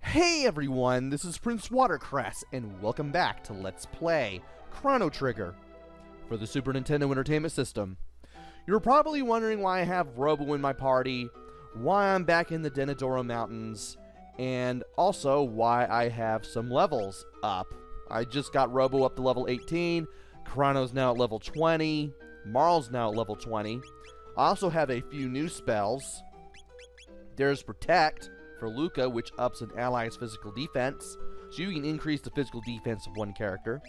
Hey everyone, this is PrinceWatercress, and welcome back to Let's Play Chrono Trigger for the Super Nintendo Entertainment System. You're probably wondering why I have Robo in my party, why I'm back in the Denadoro Mountains, and also why I have some levels up. I just got Robo up to level 18, Chrono's now at level 20, Marl's now at level 20. I also have a few new spells. There's Protect for Luca, which ups an ally's physical defense, so you can increase the physical defense of one character.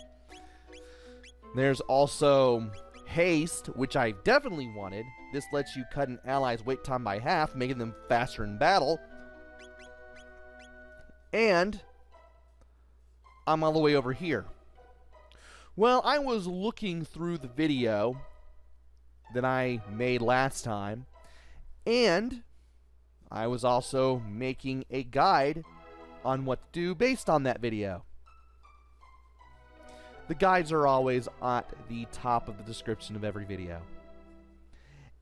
There's also Haste, which I definitely wanted. This lets you cut an ally's wait time by half, making them faster in battle. And I'm all the way over here. Well, I was looking through the video that I made last time, and I was also making a guide on what to do based on that video. The guides are always at the top of the description of every video.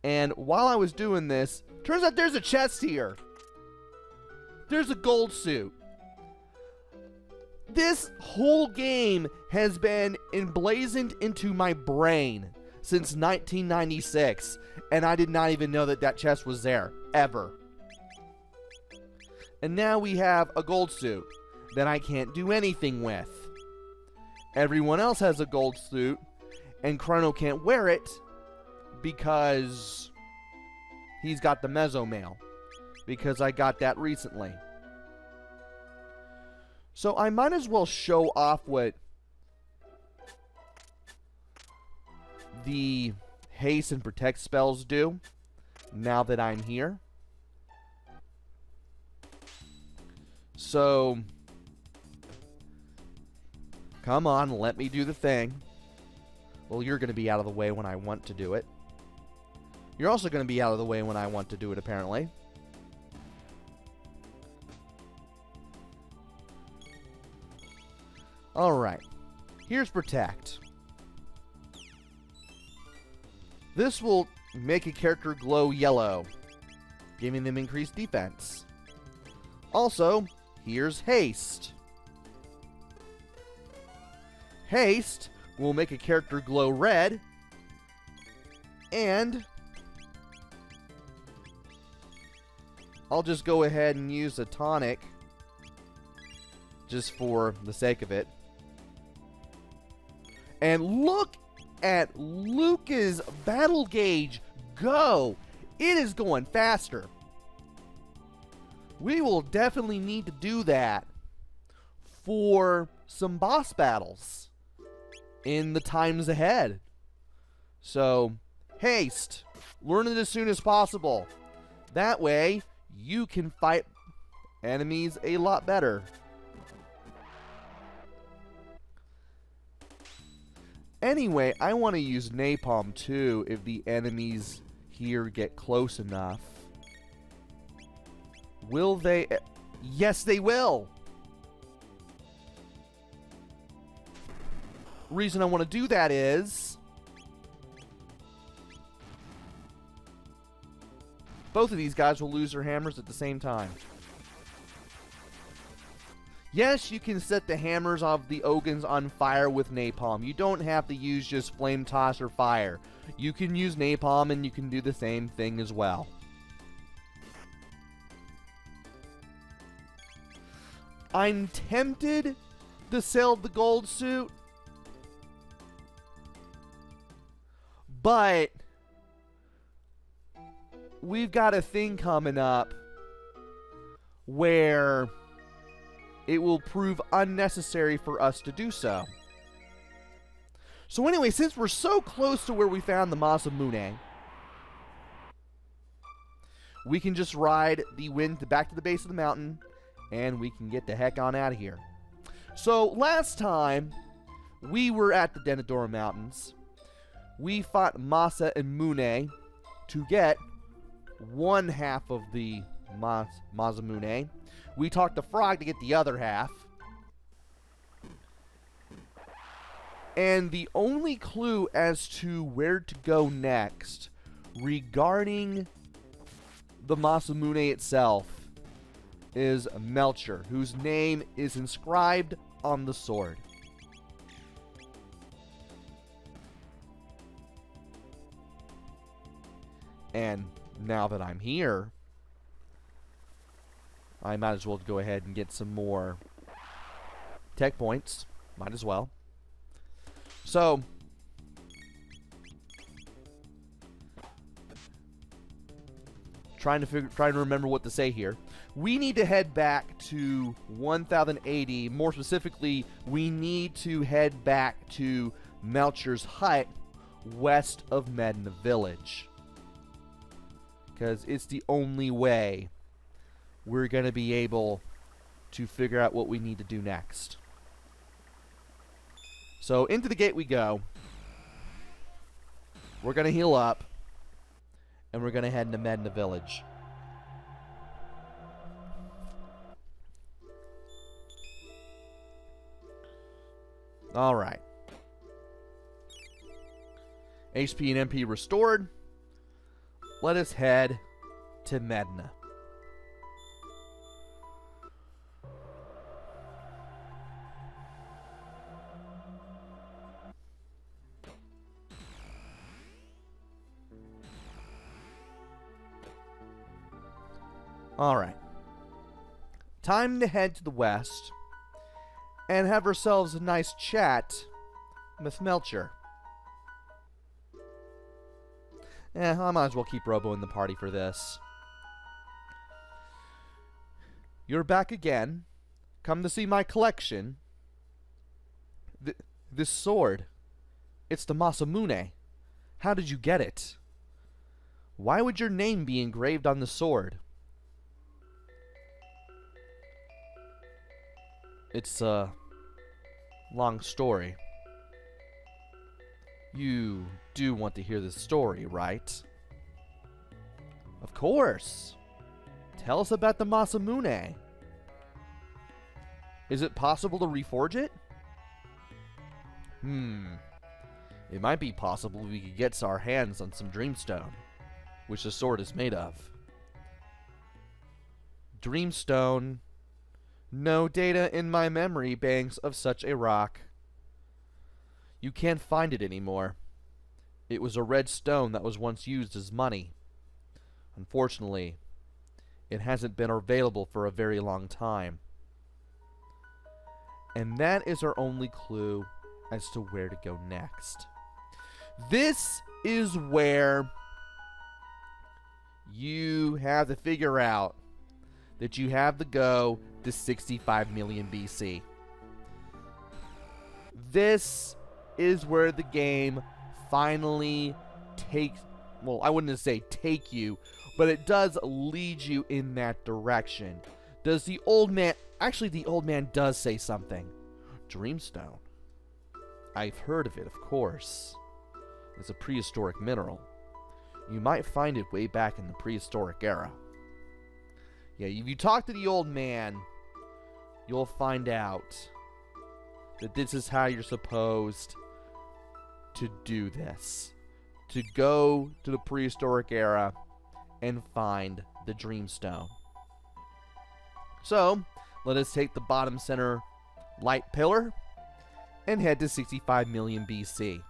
And while I was doing this, turns out there's a chest here. There's a gold suit. This whole game has been emblazoned into my brain since 1996, and I did not even know that that chest was there, ever. And now we have a gold suit that I can't do anything with. Everyone else has a gold suit, and Chrono can't wear it because he's got the Mesomail, because I got that recently. So I might as well show off what the Haste and Protect spells do now that I'm here. So, come on, let me do the thing. Well, you're going to be out of the way when I want to do it. You're also going to be out of the way when I want to do it, apparently. Alright, here's Protect. This will make a character glow yellow, giving them increased defense. Also, here's Haste. Haste will make a character glow red, and I'll just go ahead and use a tonic just for the sake of it. And look at Luca's battle gauge go! It is going faster. We will definitely need to do that for some boss battles in the times ahead. So, Haste. Learn it as soon as possible. That way, you can fight enemies a lot better. Anyway, I want to use Napalm too if the enemies here get close enough. Will they? Yes, they will! Reason I want to do that is both of these guys will lose their hammers at the same time. Yes, you can set the hammers of the Ogans on fire with Napalm. You don't have to use just Flame Toss or Fire. You can use Napalm and you can do the same thing as well. I'm tempted to sell the gold suit, but we've got a thing coming up where it will prove unnecessary for us to do so. So anyway, since we're so close to where we found the Masamune, we can just ride the wind back to the base of the mountain, and we can get the heck on out of here. So, last time, we were at the Denadoro Mountains. We fought Masa and Mune to get one half of the Masamune. We talked to Frog to get the other half. And the only clue as to where to go next regarding the Masamune itself is Melcher, whose name is inscribed on the sword. And now that I'm here, I might as well go ahead and get some more tech points. Might as well. So, trying to remember what to say here. We need to head back to 1080. More specifically, we need to head back to Melcher's hut west of Medina Village, because it's the only way we're going to be able to figure out what we need to do next. So into the gate we go. We're going to heal up, and we're going to head into Medina Village. Alright. HP and MP restored. Let us head to Medina. Alright. Time to head to the west and have ourselves a nice chat with Melcher. I might as well keep Robo in the party for this. You're back again. Come to see my collection. This sword. It's the Masamune. How did you get it? Why would your name be engraved on the sword? It's a long story. You do want to hear this story, right? Of course. Tell us about the Masamune. Is it possible to reforge it? It might be possible we could get our hands on some Dreamstone, which the sword is made of. Dreamstone. No data in my memory banks of such a rock. You can't find it anymore. It was a red stone that was once used as money. Unfortunately, it hasn't been available for a very long time. And that is our only clue as to where to go next. This is where you have to figure out that you have to go to 65 million BC. This is where the game finally takes, well, I wouldn't say take you, but it does lead you in that direction. Does the old man, actually the old man does say something. Dreamstone. I've heard of it, of course. It's a prehistoric mineral. You might find it way back in the prehistoric era. Yeah, if you talk to the old man, you'll find out that this is how you're supposed to do this. To go to the prehistoric era and find the Dreamstone. So, let us take the bottom center light pillar and head to 65 million BC.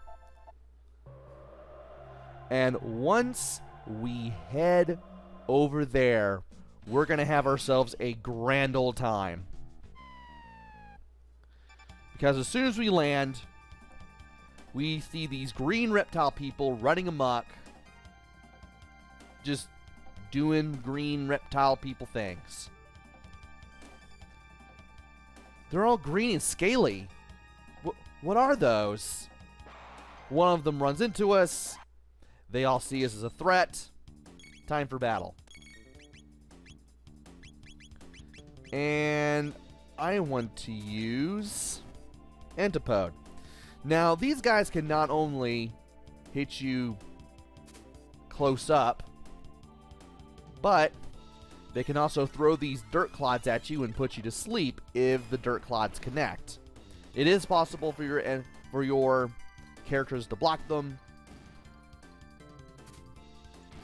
And once we head over there, we're going to have ourselves a grand old time. Because as soon as we land, we see these green reptile people running amok, just doing green reptile people things. They're all green and scaly. What are those? One of them runs into us. They all see us as a threat. Time for battle. And I want to use Antipode. Now, these guys can not only hit you close up, but they can also throw these dirt clods at you and put you to sleep if the dirt clods connect. It is possible for your characters to block them,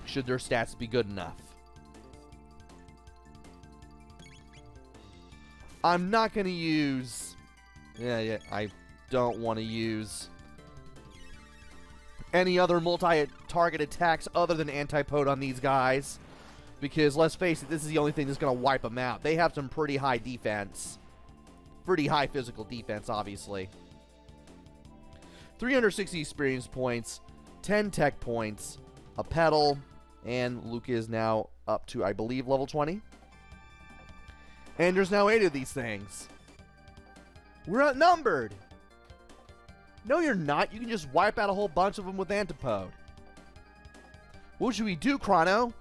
should their stats be good enough. I'm not going to use... Yeah, I don't want to use any other multi-target attacks other than Antipode on these guys. Because, let's face it, this is the only thing that's going to wipe them out. They have some pretty high defense. Pretty high physical defense, obviously. 360 experience points, 10 tech points, a pedal, and Luca is now up to, I believe, level 20. And there's now 8 of these things. We're outnumbered. No, you're not. You can just wipe out a whole bunch of them with Antipode. What should we do, Chrono?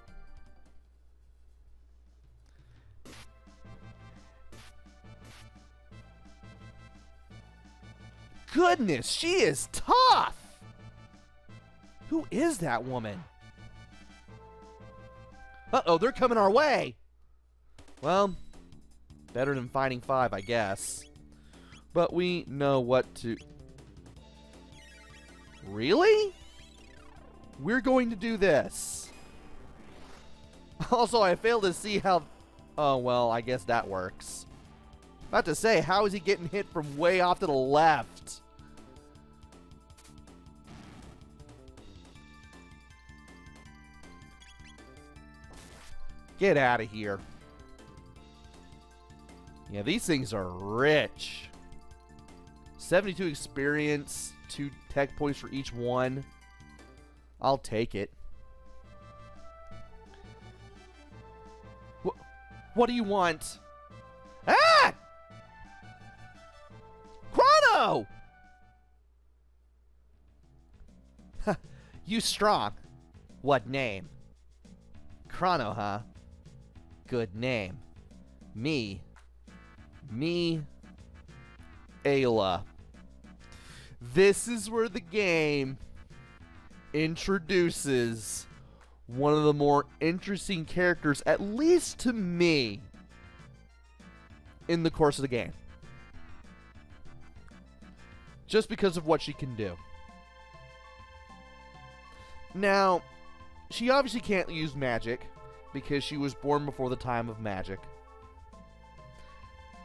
Goodness, she is tough! Who is that woman? Uh-oh, they're coming our way! Well, better than fighting 5, I guess. But we know what to... Really? We're going to do this. Also, I failed to see how... Oh, well, I guess that works. About to say, how is he getting hit from way off to the left? Get out of here. Yeah, these things are rich. 72 experience, 2 tech points for each one. I'll take it. What do you want? Ah! Chrono! You strong. What name? Chrono, huh? Good name. Me, Ayla. This is where the game introduces one of the more interesting characters, at least to me, in the course of the game. Just because of what she can do. Now, she obviously can't use magic, because she was born before the time of magic.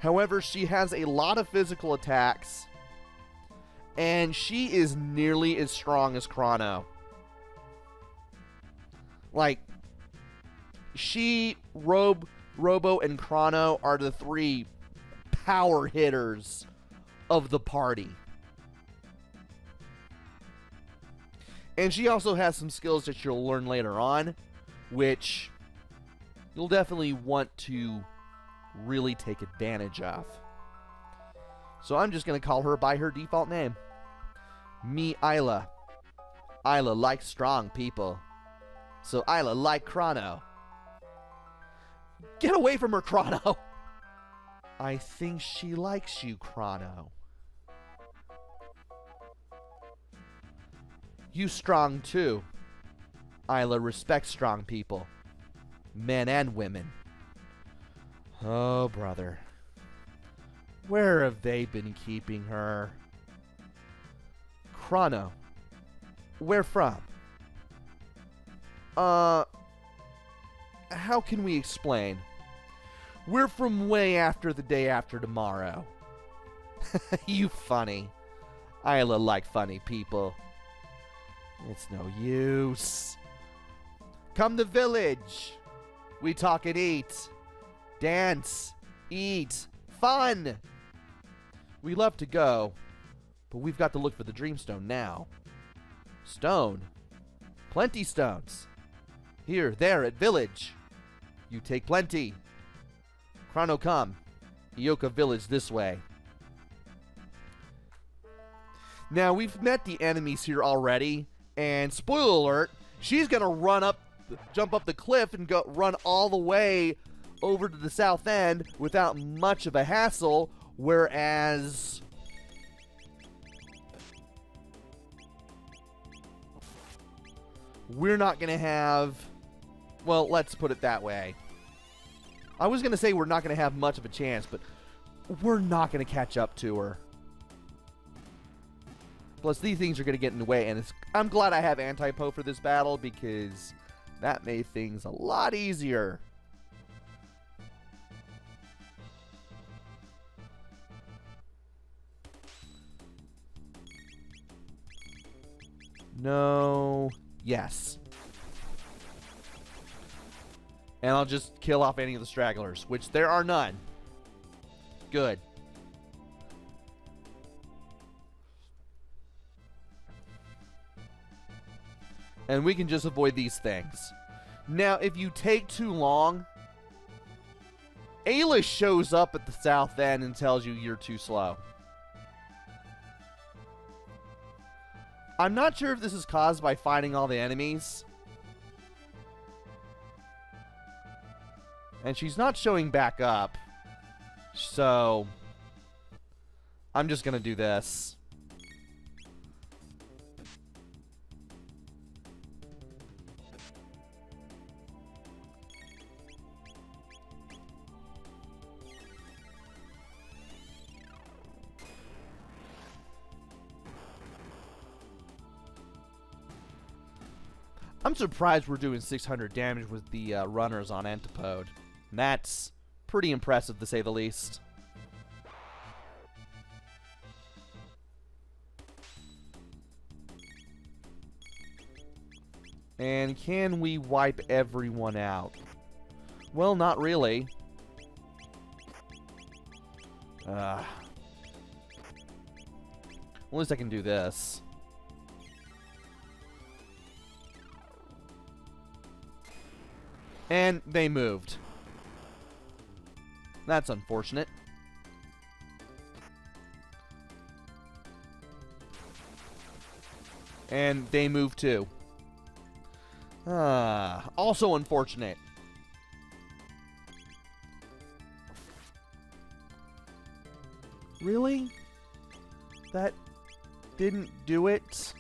However, she has a lot of physical attacks, and she is nearly as strong as Chrono. Like, she, Robo, and Chrono are the 3 power hitters of the party. And she also has some skills that you'll learn later on, which you'll definitely want to really take advantage of. So I'm just going to call her by her default name. Me, Ayla. Ayla likes strong people. So Ayla like Chrono. Get away from her, Chrono! I think she likes you, Chrono. You strong too. Ayla respects strong people. Men and women. Oh, brother. Where have they been keeping her? Chrono. Where from? How can we explain? We're from way after the day after tomorrow. You funny. Ayla like funny people. It's no use. Come to village. We talk and eat. Dance. Eat. Fun. We love to go, but we've got to look for the Dreamstone now. Stone. Plenty stones. Here, there, at village. You take plenty. Chrono, come. Ioka village this way. Now, we've met the enemies here already, and spoiler alert, she's gonna jump up the cliff and run all the way over to the south end without much of a hassle, whereas we're not gonna have, well, let's put it that way. I was gonna say we're not gonna have much of a chance, but we're not gonna catch up to her. Plus, these things are gonna get in the way, and I'm glad I have Anti-Po for this battle, because that made things a lot easier. No. Yes. And I'll just kill off any of the stragglers, which there are none. Good. And we can just avoid these things. Now, if you take too long, Ayla shows up at the south end and tells you you're too slow. I'm not sure if this is caused by fighting all the enemies. And she's not showing back up. So I'm just going to do this. I'm surprised we're doing 600 damage with the runners on Antipode. And that's pretty impressive, to say the least. And can we wipe everyone out? Well, not really. Well, at least I can do this. And they moved. That's unfortunate. And they moved too. Also unfortunate. Really? That didn't do it?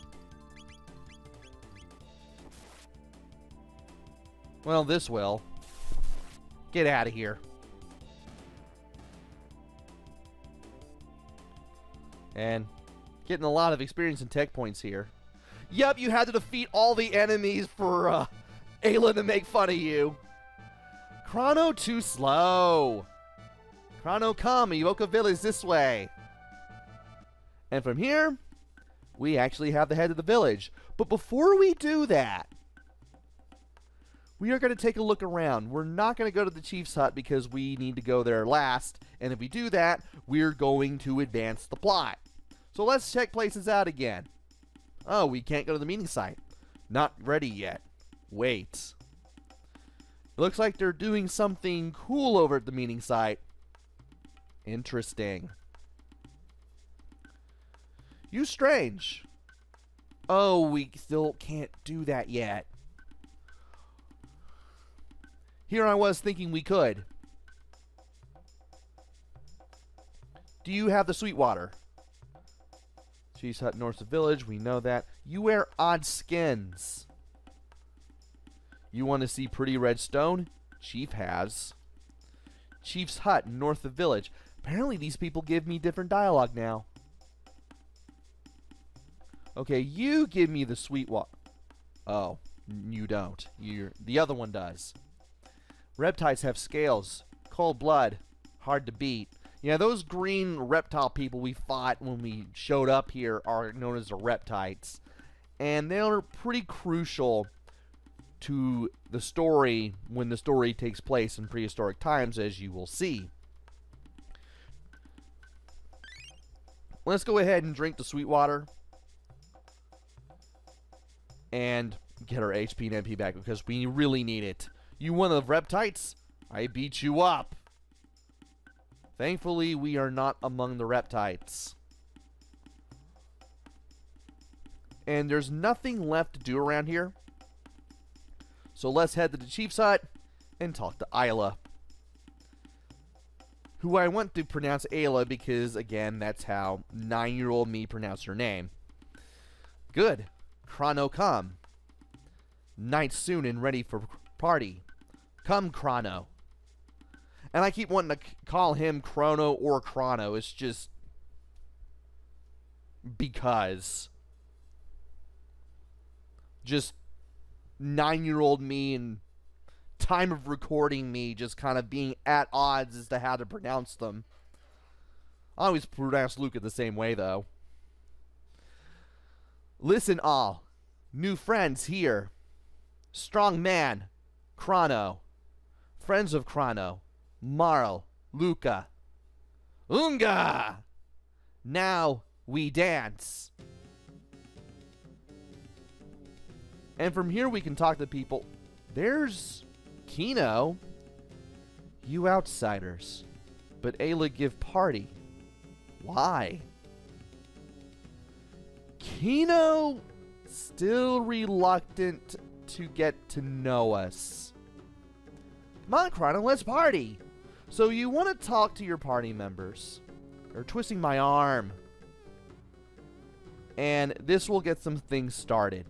Well, this will. Get out of here. And getting a lot of experience and tech points here. Yep, you had to defeat all the enemies for Ayla to make fun of you. Chrono too slow. Chrono, come, Evoca Village this way. And from here, we actually have the head of the village. But before we do that, we are going to take a look around. We're not going to go to the chief's hut because we need to go there last. And if we do that, we're going to advance the plot. So let's check places out again. Oh, we can't go to the meeting site. Not ready yet. Wait. It looks like they're doing something cool over at the meeting site. Interesting. You strange. Oh, we still can't do that yet. Here I was thinking we could. Do you have the sweet water? Chief's hut north of village, we know that. You wear odd skins. You want to see pretty red stone? Chief has. Chief's hut north of village. Apparently these people give me different dialogue now. Okay, you give me the sweet water. Oh, you don't. The other one does. Reptites have scales, cold blood, hard to beat. Yeah, those green reptile people we fought when we showed up here are known as the Reptites. And they're pretty crucial to the story when the story takes place in prehistoric times, as you will see. Let's go ahead and drink the sweet water. And get our HP and MP back because we really need it. You one of the Reptites? I beat you up. Thankfully, we are not among the Reptites. And there's nothing left to do around here. So let's head to the chief's hut and talk to Ayla. Who I want to pronounce Ayla because, again, that's how 9-year-old me pronounced her name. Good. Chrono, come. Night soon and ready for party. Come, Chrono. And I keep wanting to call him Chrono or Chrono. It's just because. Just 9-year-old me and time of recording me just kind of being at odds as to how to pronounce them. I always pronounce Luca the same way, though. Listen all. New friends here. Strong man, Chrono. Friends of Chrono, Marl, Luca. Unga! Now we dance. And from here we can talk to people. There's Kino. You outsiders. But Ayla give party. Why? Kino still reluctant to get to know us. Come on, Chrono, let's party. So you want to talk to your party members. They're twisting my arm. And this will get some things started.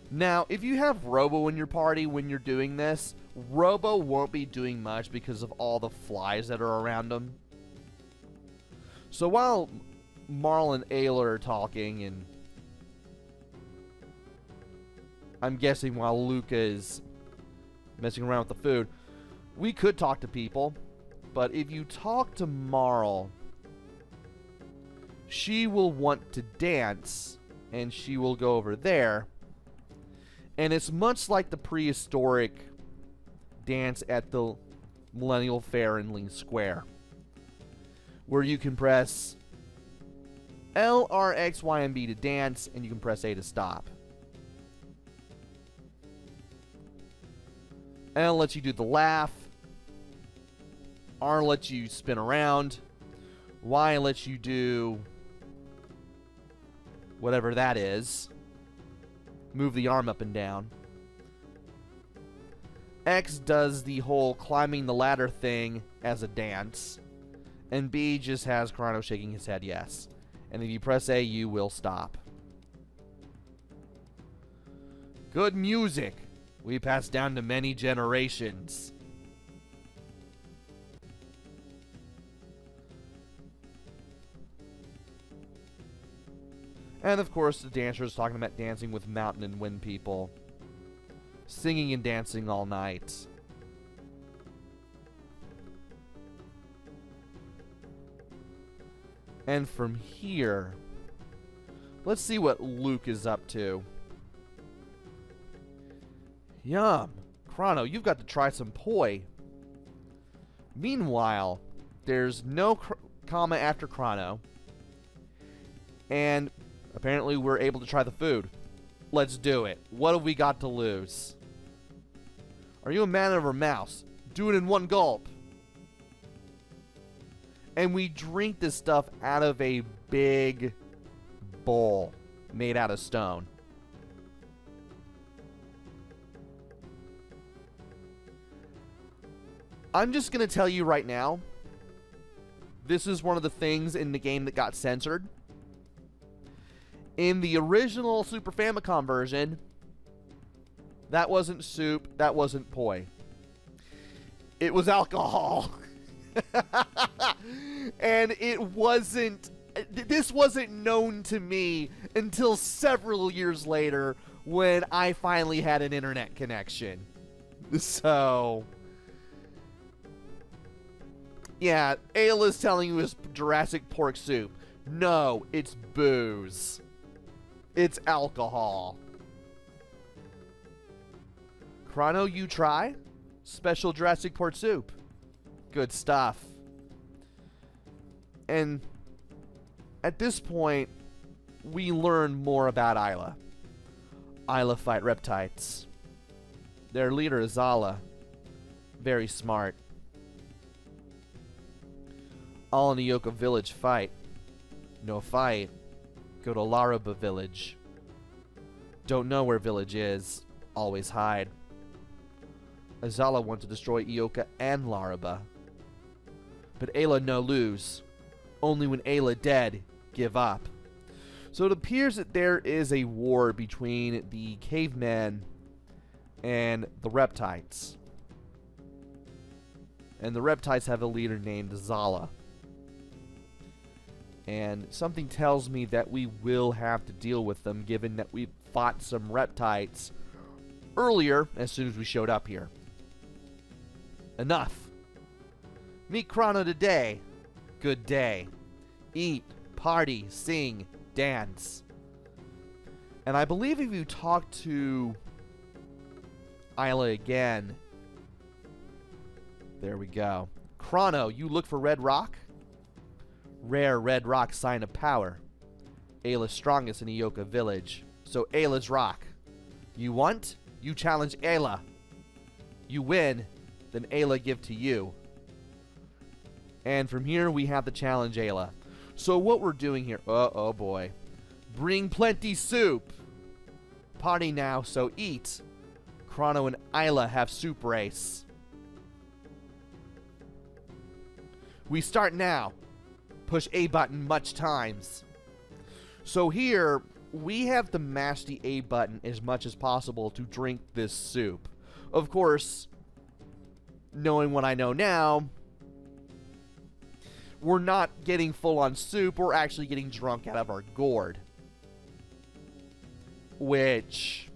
Now, if you have Robo in your party when you're doing this, Robo won't be doing much because of all the flies that are around him. So while Marl and Ayla are talking, and I'm guessing while Luca is messing around with the food, we could talk to people. But if you talk to Marl, she will want to dance, and she will go over there. And it's much like the prehistoric dance at the Millennial Fair in Lee Square, where you can press L, R, X, Y, and B to dance, and you can press A to stop. L lets you do the laugh. R lets you spin around. Y lets you do whatever that is. Move the arm up and down. X does the whole climbing the ladder thing as a dance. And B just has Chrono shaking his head yes. And if you press A, you will stop. Good music. We pass down to many generations. And of course, the dancer is talking about dancing with mountain and wind people. Singing and dancing all night. And from here, let's see what Luke is up to. Yum. Chrono, you've got to try some poi. Meanwhile, there's no comma after Chrono. And apparently we're able to try the food. Let's do it. What have we got to lose? Are you a man or a mouse? Do it in one gulp. And we drink this stuff out of a big bowl made out of stone. I'm just going to tell you right now, this is one of the things in the game that got censored. In the original Super Famicom version, that wasn't soup, that wasn't poi. It was alcohol. And it wasn't, this wasn't known to me until several years later when I finally had an internet connection. So, yeah, Ayla's telling you it's Jurassic pork soup. No, it's booze. It's alcohol. Chrono, you try? Special Jurassic pork soup. Good stuff. And at this point, we learn more about Ayla. Ayla fight Reptites. Their leader is Ayla. Very smart. All in the Yoka village fight. No fight. Go to Laraba village. Don't know where village is. Always hide. Azala want to destroy Ioka and Laraba. But Ayla no lose. Only when Ayla dead, give up. So it appears that there is a war between the cavemen and the Reptites. And the Reptites have a leader named Zala. And something tells me that we will have to deal with them, given that we fought some Reptites earlier as soon as we showed up here. Enough. Meet Chrono today. Good day. Eat, party, sing, dance. And I believe if you talk to Ayla again... There we go. Chrono, you look for red rock? Rare red rock, sign of power. Ayla's strongest in Ioka village. So Ayla's rock. You want? You challenge Ayla. You win, then Ayla give to you. And from here we have the challenge Ayla. So what we're doing here... oh boy. Bring plenty soup. Party now, so eat. Chrono and Ayla have soup race. We start now. Push A button much times. So here, we have to mash the A button as much as possible to drink this soup. Of course, knowing what I know now, we're not getting full on soup, we're actually getting drunk out of our gourd. Which,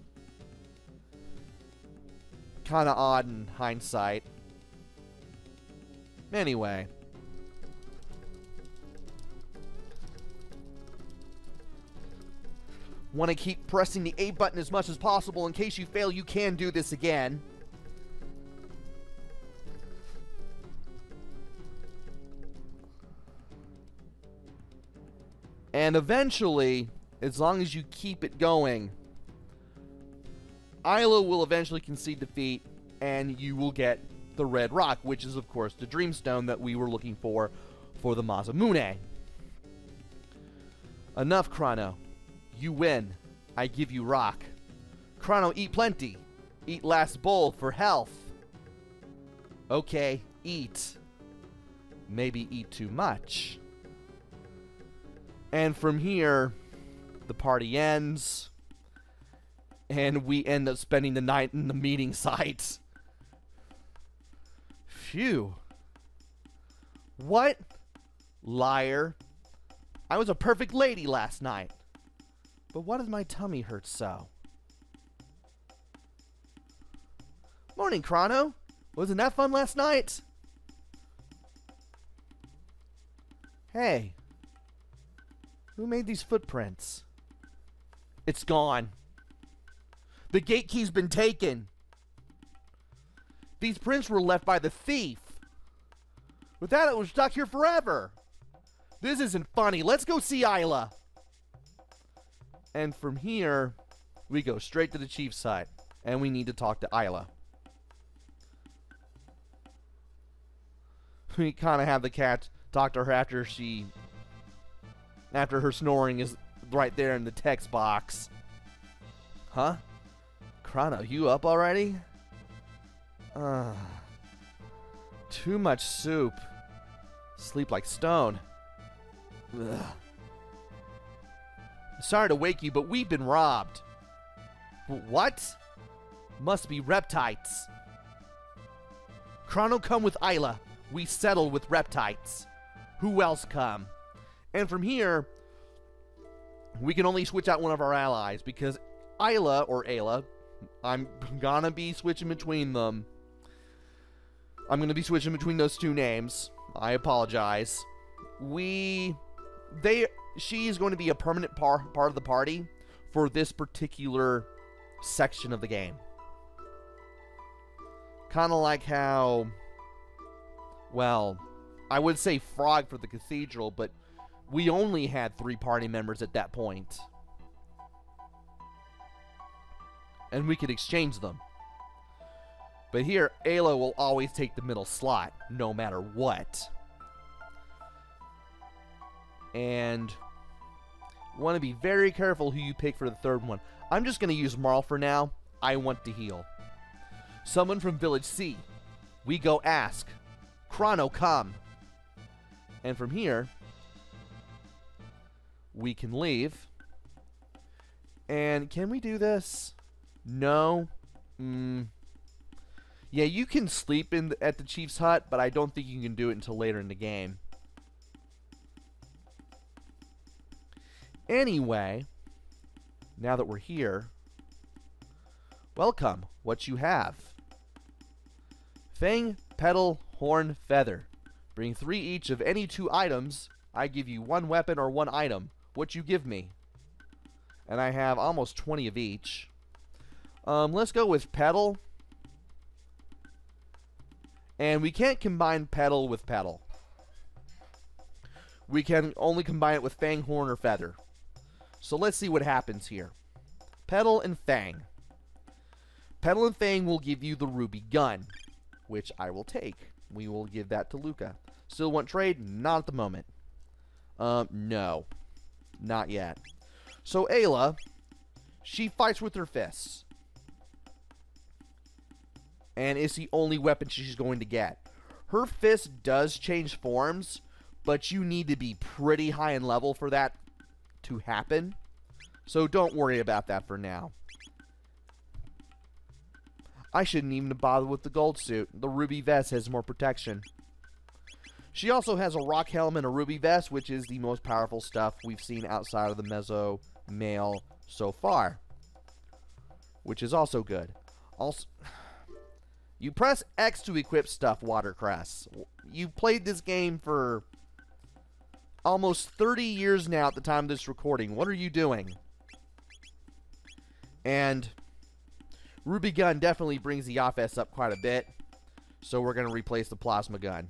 kinda odd in hindsight. Anyway. Want to keep pressing the A button as much as possible. In case you fail, you can do this again. And eventually, as long as you keep it going, Ayla will eventually concede defeat, and you will get the red rock, which is, of course, the Dreamstone that we were looking for the Masamune. Enough, Chrono. You win. I give you rock. Chrono, eat plenty. Eat last bowl for health. Okay, eat. Maybe eat too much. And from here, the party ends. And we end up spending the night in the meeting site. Phew. What? Liar. I was a perfect lady last night. But why does my tummy hurt so? Morning, Chrono. Wasn't that fun last night? Hey. Who made these footprints? It's gone. The gate key's been taken. These prints were left by the thief. Without it, we're stuck here forever. This isn't funny. Let's go see Ayla. And from here, we go straight to the chief's side. And we need to talk to Ayla. We kind of have the cat talk to her after her snoring is right there in the text box. Huh? Chrono, you up already? Too much soup. Sleep like stone. Ugh. Sorry to wake you, but we've been robbed. What? Must be Reptites. Chrono, come with Ayla. We settled with Reptites. Who else come? And from here, we can only switch out one of our allies, because Ayla, I'm gonna be switching between them. I'm gonna be switching between those two names. I apologize. She is going to be a permanent part of the party for this particular section of the game. Kind of like how, well, I would say Frog for the Cathedral, but we only had 3 party members at that point. And we could exchange them. But here, Ayla will always take the middle slot, no matter what. And want to be very careful who you pick for the third one. I'm just going to use Marl for now. I want to heal. Someone from Village C. We go ask. Chrono, come. And from here, we can leave. And can we do this? No. Yeah, you can sleep at the chief's hut, but I don't think you can do it until later in the game. Anyway, now that we're here, welcome. What you have? Fang, petal, horn, feather. Bring 3 each of any 2 items. I give you 1 weapon or 1 item. What you give me? And I have almost 20 of each. Let's go with pedal. And we can't combine pedal with pedal. We can only combine it with fang, horn, or feather. So let's see what happens here. Pedal and fang. Pedal and fang will give you the ruby gun, which I will take. We will give that to Luca. Still want trade? Not at the moment. No. Not yet. So Ayla, she fights with her fists. And it's the only weapon she's going to get. Her fist does change forms, but you need to be pretty high in level for that to happen. So don't worry about that for now. I shouldn't even bother with the gold suit. The ruby vest has more protection. She also has a rock helm and a ruby vest, which is the most powerful stuff we've seen outside of the Meso male so far. Which is also good. Also, you press X to equip stuff, Watercress. You've played this game for almost 30 years now at the time of this recording. What are you doing? And ruby gun definitely brings the offense up quite a bit. So we're going to replace the plasma gun.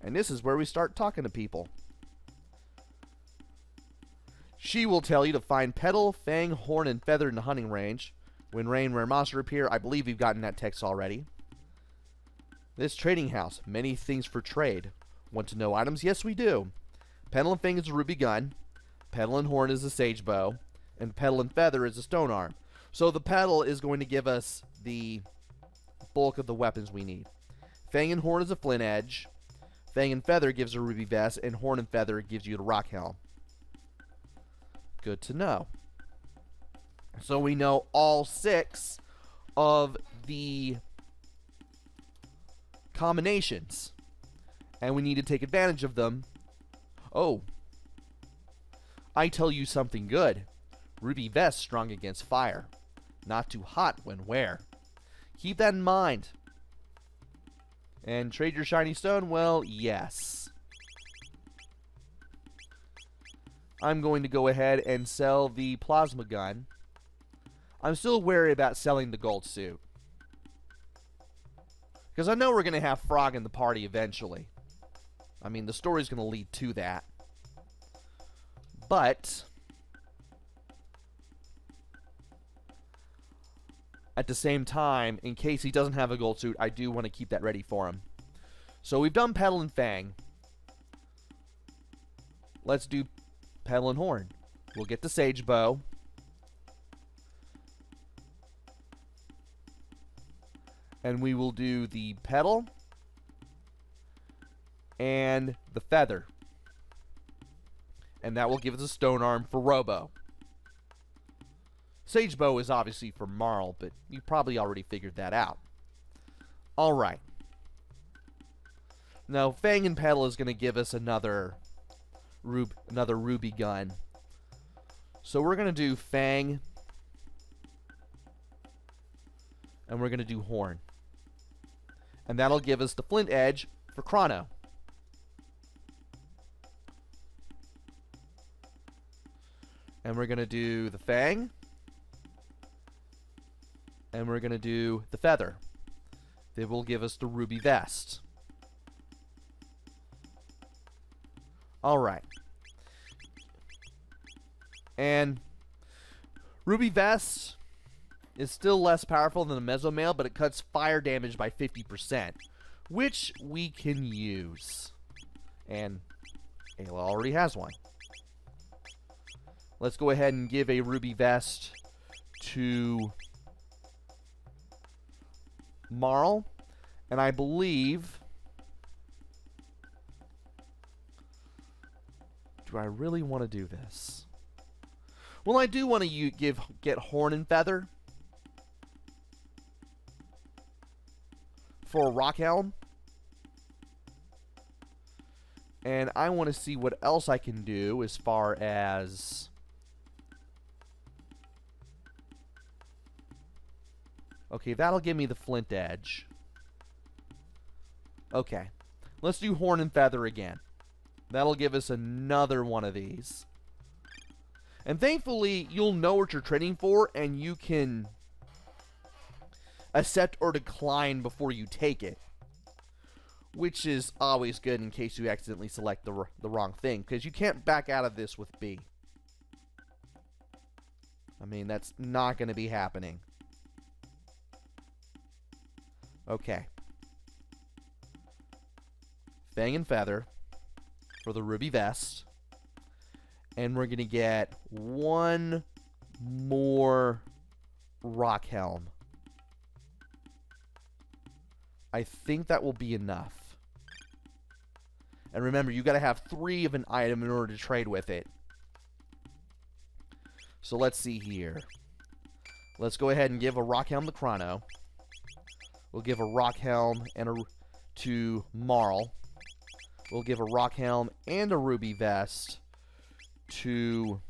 And this is where we start talking to people. She will tell you to find pedal, fang, horn, and feather in the hunting range. When rain, rare monster appear. I believe we've gotten that text already. This trading house. Many things for trade. Want to know items? Yes, we do. Pedal and fang is a ruby gun. Pedal and horn is a sage bow. And pedal and feather is a stone arm. So the pedal is going to give us the bulk of the weapons we need. Fang and horn is a flint edge. Fang and feather gives a ruby vest. And horn and feather gives you the rock helm. Good to know. So we know all 6 of the combinations. And we need to take advantage of them. Oh. I tell you something good. Ruby vest strong against fire. Not too hot when wear. Keep that in mind. And trade your shiny stone? Well, yes. I'm going to go ahead and sell the plasma gun. I'm still wary about selling the gold suit. Because I know we're going to have Frog in the party eventually. I mean, the story's going to lead to that. But at the same time, in case he doesn't have a gold suit, I do want to keep that ready for him. So we've done pedal and fang. Let's do pedal and horn. We'll get the sage bow. And we will do the pedal and the feather. And that will give us a stone arm for Robo. Sage bow is obviously for Marl, but you probably already figured that out. Alright. Now, Fang and Pedal is going to give us another ruby gun. So we're going to do Fang. And we're going to do Horn. And that'll give us the flint edge for Chrono. And we're going to do the Fang. And we're going to do the Feather. They will give us the Ruby Vest. Alright. And Ruby Vest is still less powerful than the Mesomail, but it cuts fire damage by 50%, which we can use. And Ayla already has one. Let's go ahead and give a Ruby Vest to Marl. And I believe... Do I really want to do this? Well, I do want to get Horn and Feather for a Rock Helm. And I want to see what else I can do as far as... Okay, that'll give me the Flint Edge. Okay. Let's do horn and feather again. That'll give us another one of these. And thankfully, you'll know what you're trading for, and you can accept or decline before you take it. Which is always good in case you accidentally select the wrong thing, because you can't back out of this with B. I mean, that's not going to be happening. Okay. Fang and feather for the ruby vest. And we're going to get one more rock helm. I think that will be enough. And remember, you got to have 3 of an item in order to trade with it. So let's see here. Let's go ahead and give a rock helm to Chrono. We'll give a rock helm to Marl. We'll give a rock helm and a ruby vest to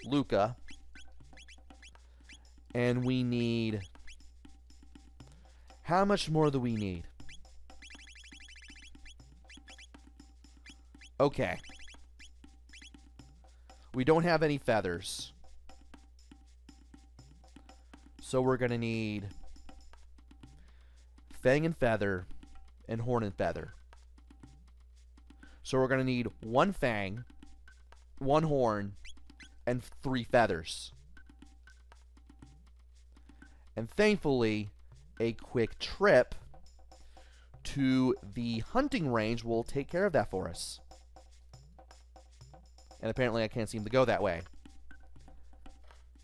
Luca. And we need... How much more do we need? Okay. We don't have any feathers. So we're going to need fang and feather and horn and feather. So we're going to need 1 fang, 1 horn, and 3 feathers. And thankfully, a quick trip to the hunting range will take care of that for us. And apparently I can't seem to go that way.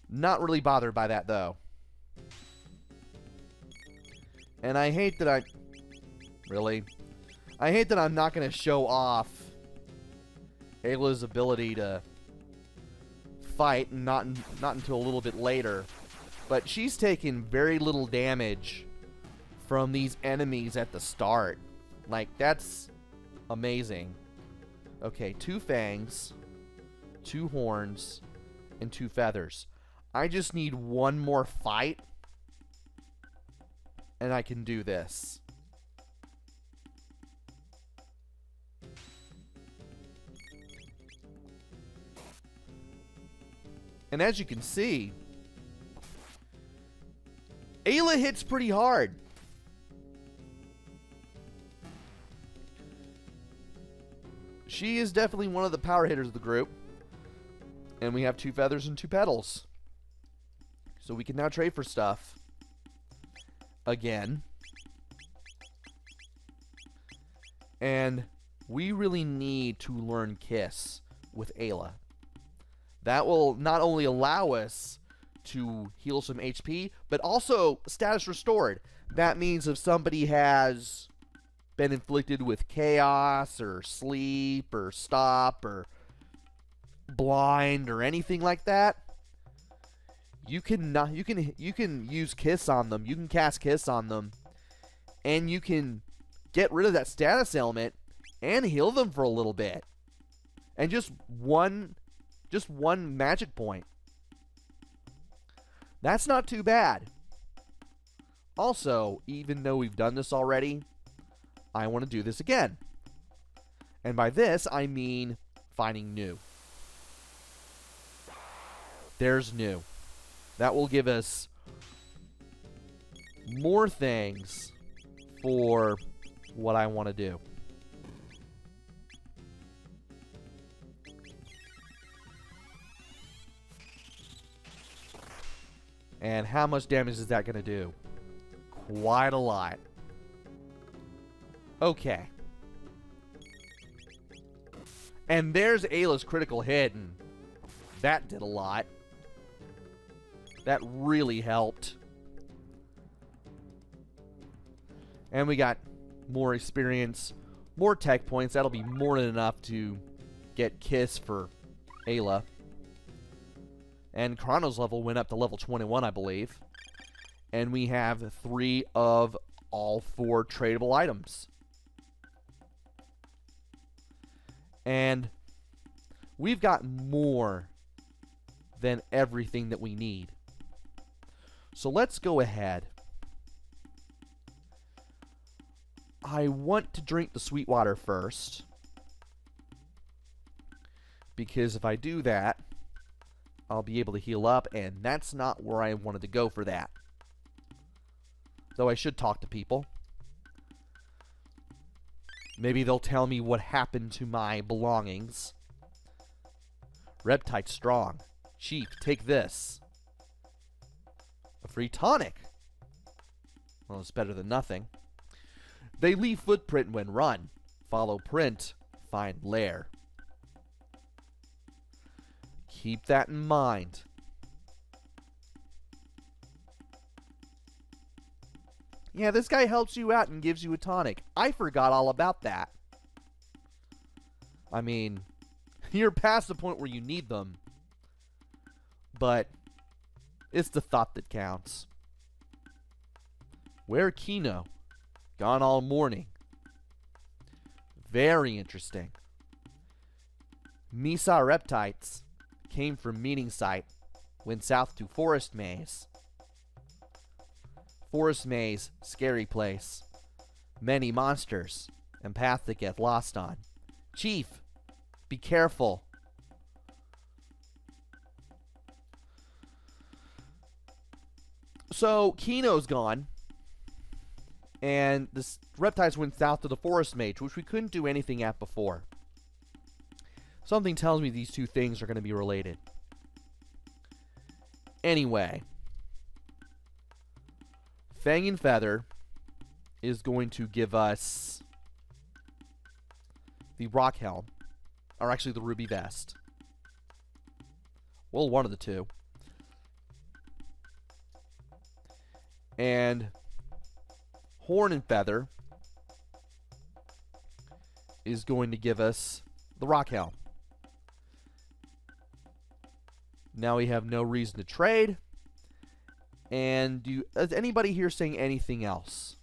Not really bothered by that, though. And I hate that I hate that I'm not going to show off Ayla's ability to fight, not until a little bit later. But she's taken very little damage from these enemies at the start. Like, that's amazing. Okay, 2 fangs, 2 horns, and 2 feathers. I just need 1 more fight, and I can do this. And as you can see, Ayla hits pretty hard. She is definitely one of the power hitters of the group. And we have 2 feathers and 2 petals. So we can now trade for stuff. Again. And we really need to learn Kiss with Ayla. That will not only allow us to heal some HP, but also status restored. That means if somebody has been inflicted with chaos or sleep or stop or blind or anything like that, you can use Kiss on them. You can cast Kiss on them, and you can get rid of that status ailment and heal them for a little bit. And just one magic point. That's not too bad. Also, even though we've done this already, I want to do this again. And by this, I mean finding new. There's new. That will give us more things for what I want to do. And how much damage is that going to do? Quite a lot. Okay. And there's Ayla's critical hit, and that did a lot. That really helped. And we got more experience, more tech points. That'll be more than enough to get Kiss for Ayla. And Chrono's level went up to level 21, I believe. And we have 3 of all 4 tradable items. And we've got more than everything that we need. So let's go ahead. I want to drink the sweet water first, because if I do that, I'll be able to heal up, and that's not where I wanted to go for that. Though I should talk to people. Maybe they'll tell me what happened to my belongings. Reptites strong. Chief, take this. A free tonic. Well, it's better than nothing. They leave footprint when run. Follow print. Find lair. Keep that in mind. Yeah, this guy helps you out and gives you a tonic. I forgot all about that. I mean, you're past the point where you need them. But it's the thought that counts. Where Chrono? Gone all morning. Very interesting. Misa Reptites came from meeting site. Went south to Forest Maze. Forest Maze, scary place. Many monsters. And path to get lost on. Chief, be careful. So, Kino's gone. And the Reptiles went south to the Forest Mage, which we couldn't do anything at before. Something tells me these two things are going to be related. Anyway. Fang and Feather is going to give us the Rock Helm. Or actually the Ruby Vest. Well, one of the two. And Horn and Feather is going to give us the Rock Helm. Now we have no reason to trade. And is anybody here saying anything else?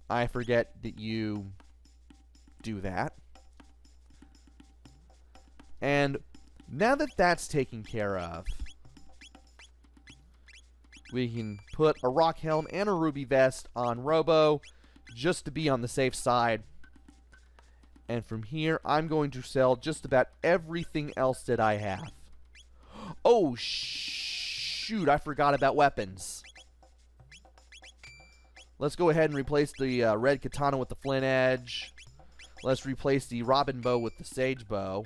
I forget that you do that. And now that that's taken care of, we can put a Rock Helm and a Ruby Vest on Robo just to be on the safe side. And from here, I'm going to sell just about everything else that I have. Oh, shoot, I forgot about weapons. Let's go ahead and replace the red katana with the flint edge. Let's replace the robin bow with the sage bow.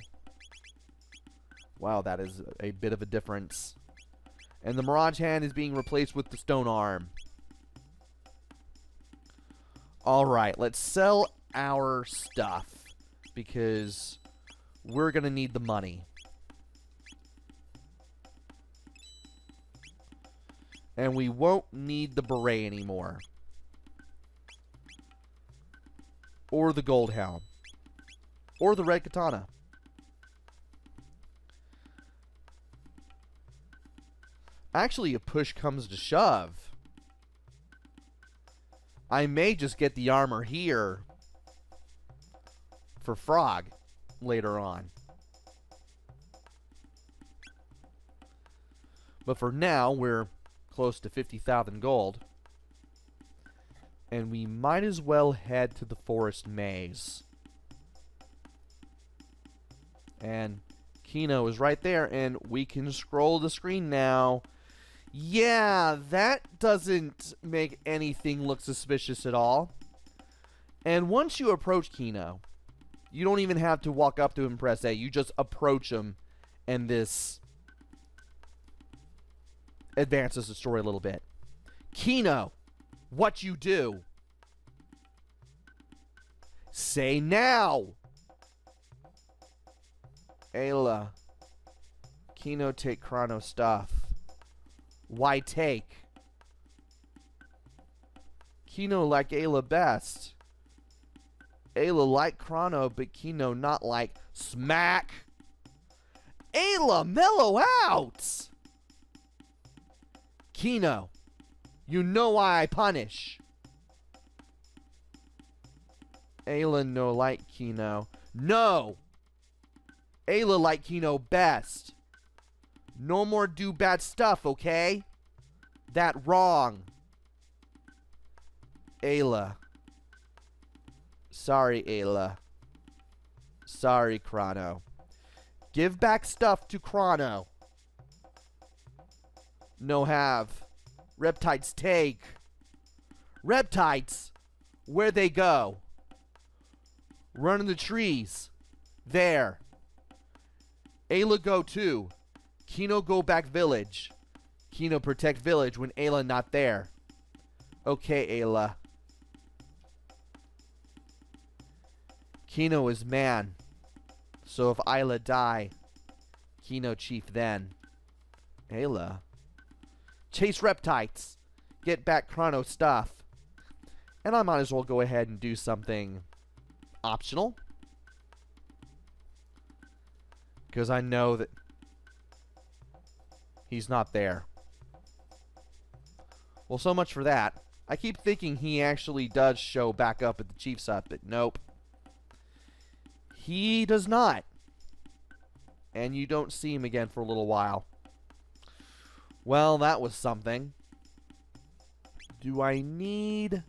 Wow, that is a bit of a difference. And the mirage hand is being replaced with the stone arm. Alright, let's sell our stuff. Because we're going to need the money. And we won't need the beret anymore. Or the gold helm. Or the red katana. Actually, if push comes to shove, I may just get the armor here for Frog later on. But for now, we're close to 50,000 gold. And we might as well head to the Forest Maze. And Chrono is right there, and we can scroll the screen now. Yeah, that doesn't make anything look suspicious at all. And once you approach Chrono, you don't even have to walk up to him and press A. You just approach him, and this advances the story a little bit. Chrono, what you do? Say now! Ayla, Chrono take Chrono stuff. Why take? Chrono like Ayla best. Ayla like Chrono, but Chrono not like smack. Ayla, mellow out! Chrono, you know why I punish. Ayla no like Chrono. No! Ayla like Chrono best. No more do bad stuff, okay? That wrong. Ayla. Sorry, Ayla. Sorry, Chrono. Give back stuff to Chrono. No have. Reptites take. Reptites. Where they go? Run in the trees. There. Ayla go too. Kino go back village. Kino protect village when Ayla not there. Okay, Ayla. Kino is man. So if Ayla die, Kino chief then. Ayla. Chase Reptites. Get back Chrono stuff. And I might as well go ahead and do something optional. Because I know that he's not there. Well, so much for that. I keep thinking he actually does show back up at the Chief's hut, but nope. He does not. And you don't see him again for a little while. Well, that was something. Do I need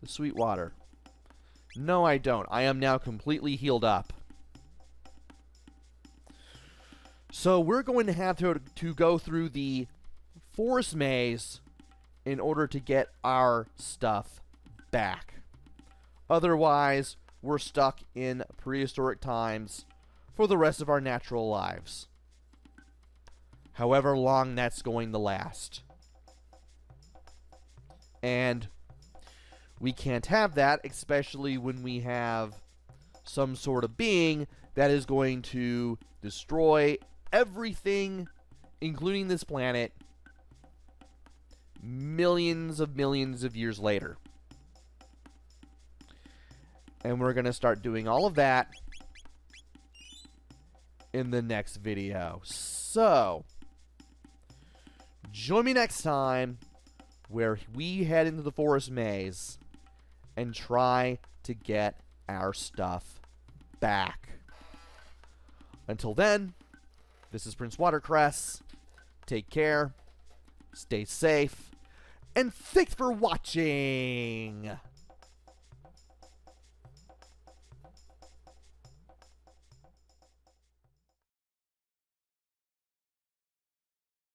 the sweet water? No, I don't. I am now completely healed up. So we're going to have to go through the forest maze in order to get our stuff back. Otherwise, we're stuck in prehistoric times for the rest of our natural lives. However long that's going to last. And we can't have that, especially when we have some sort of being that is going to destroy everything, including this planet, millions of years later. And we're going to start doing all of that in the next video. So, join me next time where we head into the forest maze and try to get our stuff back. Until then, this is PrinceWatercress. Take care, stay safe, and thanks for watching!